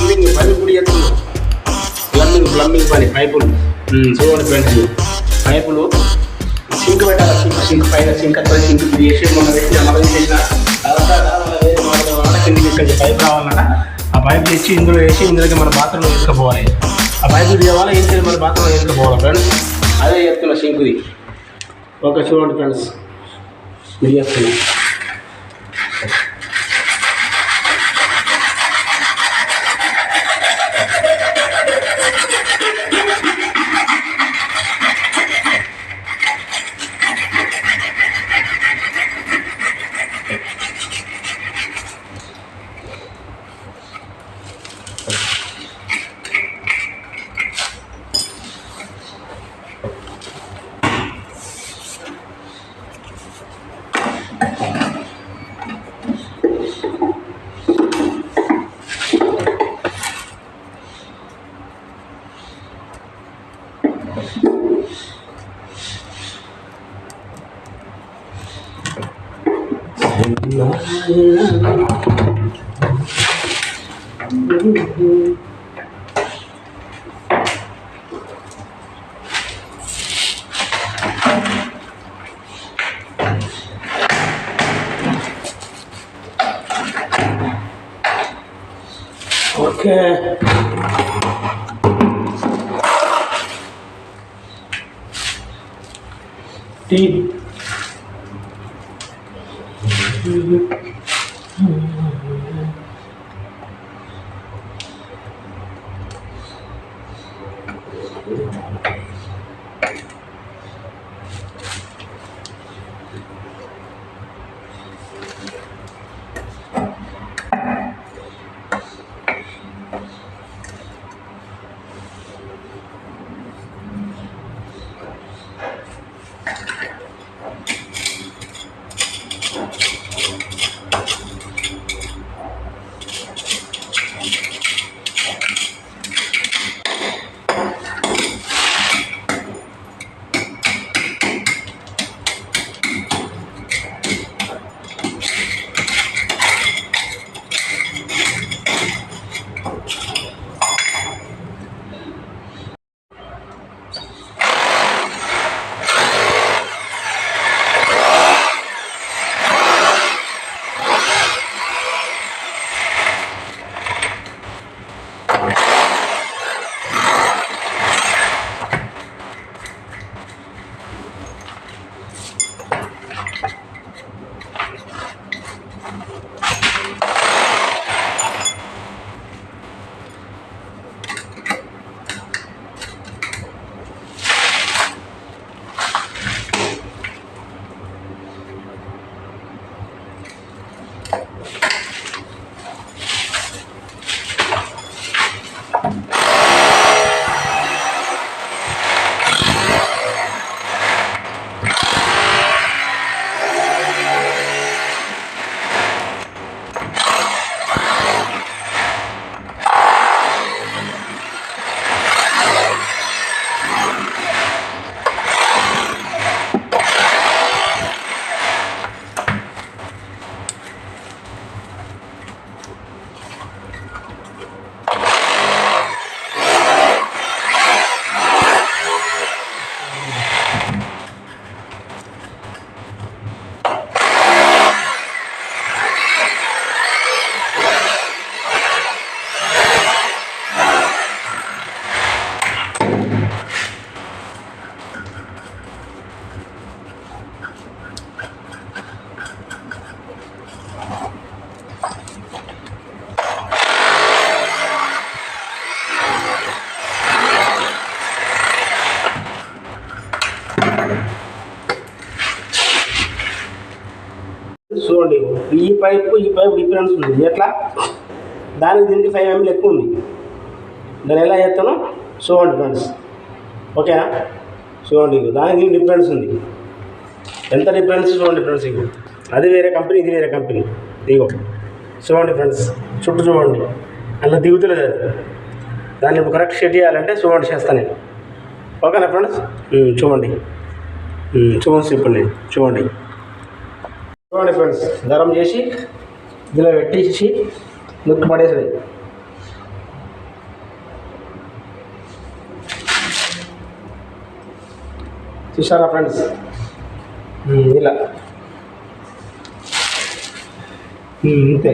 పని కూడా చేస్తున్నాం. ప్లంబింగ్ పని పైపులు చూడండి ఫ్రెండ్స్. పైపులు సింక్ పెట్టాలి. సింక్ పైన సింక్ అక్కడ సింక్ చేసి మనం పెట్టి అమలు చేసిన తర్వాత కిందికి తీసుకొచ్చి పైప్ రావాలన్నా ఆ పైప్ తెచ్చి ఇందులో వేసి ఇందులోకి మన బాత్రూంలో వేసుకుపోవాలి. ఆ పైపు తీయాలి ఏం చేయాలి, మన బాత్రూంలో వేసుకుపోవాలి ఫ్రెండ్స్. అదే చెప్తున్నా సింక్ది. ఓకే చూడండి ఫ్రెండ్స్, ఇది చేస్తున్నా. Okay. Tea. చూడండి ఈ పైపు డిఫరెన్స్ ఉంది. ఎట్లా దానికి దీనికి 5 mm ఎక్కువ ఉంది. దాన్ని ఎలా చేస్తానో చూడండి ఫ్రెండ్స్. ఓకేనా? చూడండి దానికి దీనికి డిఫరెన్స్ ఉంది. ఎంత డిఫరెన్స్ చూడండి ఫ్రెండ్స్. ఇగో అది వేరే కంపెనీ, ఇది వేరే కంపెనీ. ఇగో చూడండి ఫ్రెండ్స్, చుట్టూ చూడండి అలా దిగుతులేదు. అది దాన్ని ఇప్పుడు కరెక్ట్ సెట్ చేయాలంటే చూడండి చేస్తాను నేను. ఓకేనా ఫ్రెండ్స్? చూడండి ఇప్పుడు నేను చూడండి ఫ్రెండ్స్, గరం చేసి ఇందులో పెట్టేసి నొక్కి పడేసేది. చూసారా ఫ్రెండ్స్, ఇలా అంతే.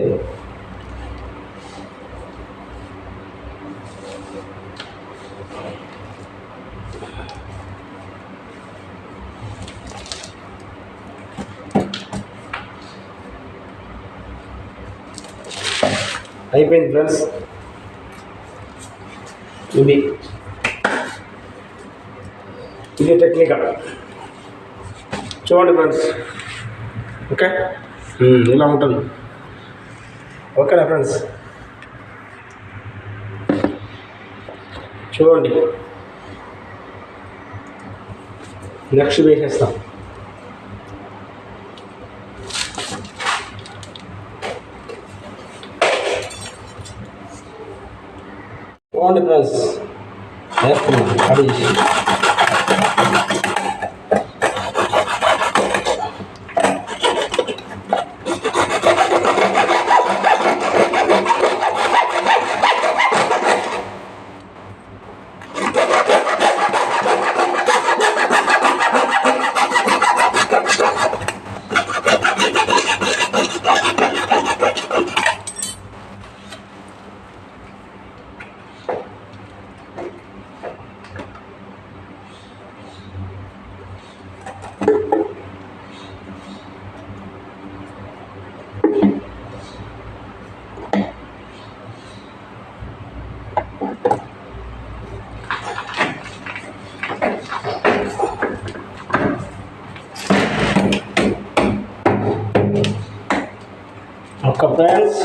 అయిపోయింది ఫ్రెండ్స్, ఇది టెక్నికల్. చూడండి ఫ్రెండ్స్, ఓకే ఇలా ఉంటుంది. ఓకేనా ఫ్రెండ్స్, చూడండి. నెక్స్ట్ వేసేస్తాం. చూడండి ఫ్రెండ్స్, వేస్తున్నాం కడిగి. ఒక ఫ్రెండ్స్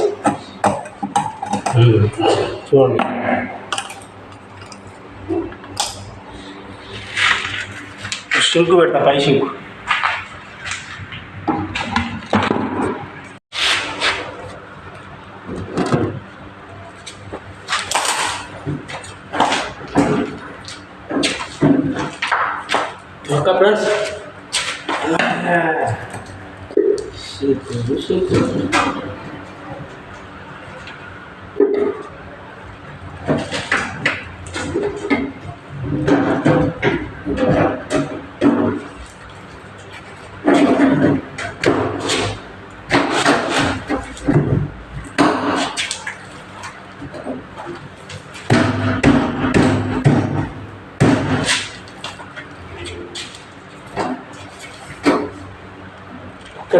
చూడండి, షింకు పెట్టా, పై షింకు. ఓకే ఫ్రెండ్స్, షింకు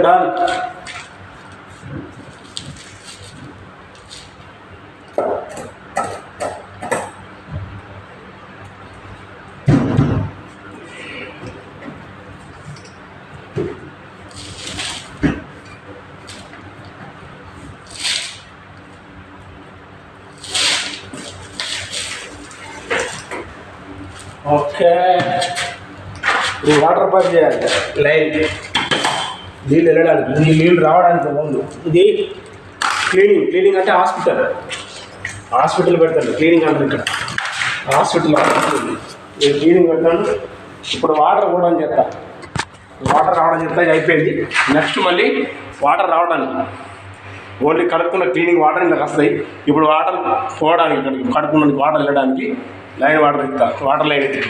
डाल. ఓకే, ఈ వాటర్ పంప్ చేయాలి లైన్, నీళ్ళు వెళ్ళడానికి, ఈ నీళ్ళు రావడానికి ముందు. ఇది క్లీనింగ్ అంటే హాస్పిటల్ పెడతాను. క్లీనింగ్ అంటే ఇక్కడ హాస్పిటల్ నేను క్లీనింగ్ పెడతాను. ఇప్పుడు వాటర్ కూడా చేస్తా, వాటర్ రావడం చేస్తా. ఇది అయిపోయింది. నెక్స్ట్ మళ్ళీ వాటర్ రావడానికి ఓన్లీ కడుక్కున్న క్లీనింగ్ వాటర్ ఇలా వస్తాయి. ఇప్పుడు వాటర్ పోవడానికి, ఇక్కడికి కడుక్కున్న వాటర్ వెళ్ళడానికి లైన్ వాటర్ ఇస్తా, వాటర్ లైన్ ఎత్తి.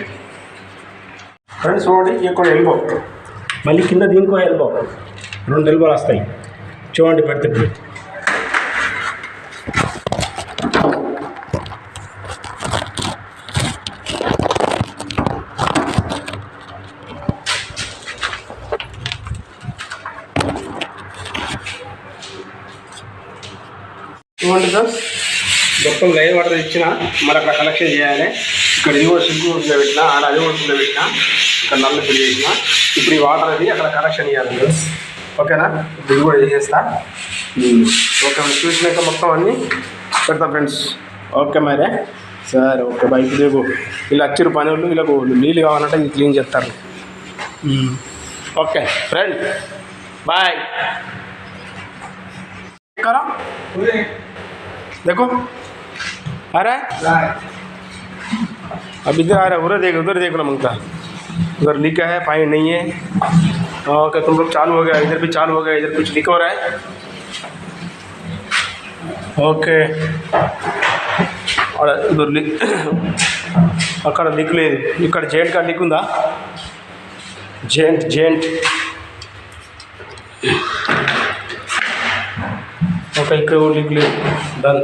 ఫ్రెండ్స్ చూడండి, ఇక్కడ ఎల్బో, మళ్ళీ కింద దీనికో ఎల్బో, 2 ఎల్బోలు వస్తాయి. చూడండి పెడితే చూడండి ఫ్రెండ్స్, మొత్తం లైన్ వాటర్ ఇచ్చిన మరి అక్కడ కలెక్షన్ చేయాలి. ఇక్కడ ఇది కూడా సింకు పెట్టినా, ఆడ అది కూడా పెట్టినా, ఇక్కడ నల్లు ఫిల్ చేసిన. ఇప్పుడు ఈ వాటర్ అది అక్కడ కలెక్షన్ చేయాలి ఫ్రెండ్స్. ఓకేనా, ఇది కూడా చేసేస్తా. ఓకే, చూసినాక మొత్తం అన్నీ పెడతా ఫ్రెండ్స్. ఓకే మరే, సరే ఓకే బాయ్. రేపు ఇలా వచ్చిరు పని వాళ్ళు, వీళ్ళకు నీళ్ళు కావాలంటే ఇది క్లీన్ చేస్తారు. Okay friend, bye. देखो आ रहा है, अब इधर आ रहा है, उधर देखो ना मंगता, उधर लीक है, पानी नहीं है. ओके, तुम लोग चालू हो गया, इधर भी चालू हो गया, इधर कुछ लीक हो रहा है. ओके, और उधर लीक, अక్కడ लीक లేదు, ఇక్కడ జైంట్ కా లీక్ ఉందా? Gent okay. ఇక్కడ లీక్ లేదు, డన్.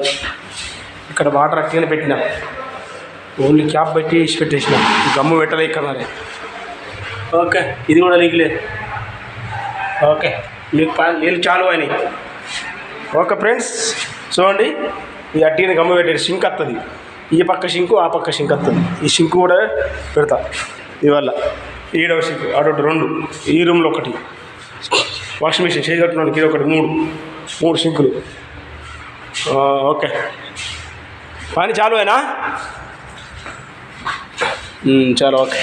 ఇక్కడ వాటర్ అట్లనే పెట్టినా, ఓన్లీ క్యాప్ పెట్టి ఇసి పెట్టేసిన, గమ్ము పెట్టలే ఇక్కడ మరి. ఓకే, ఇది కూడా లీక్ లేదు. ఓకే, మీకు నీళ్ళు చాలు అయినాయి. ఓకే ఫ్రెండ్స్, చూడండి, ఈ అట్టిని గమ్ము పెట్టేది సింక్ వస్తుంది. ఈ పక్క సింకు, ఆ పక్క సింక్ వస్తుంది. ఈ సింకు కూడా పెడతా ఇవల్ల. ఈడవ సింక్, అటు రెండు, ఈ రూమ్లో ఒకటి, వాషింగ్ మిషన్ చేయగట్టున్నాను, ఇది ఒకటి, మూడు సింకులు. ఓకే, పని చాలు అయినా చాలా. ఓకే.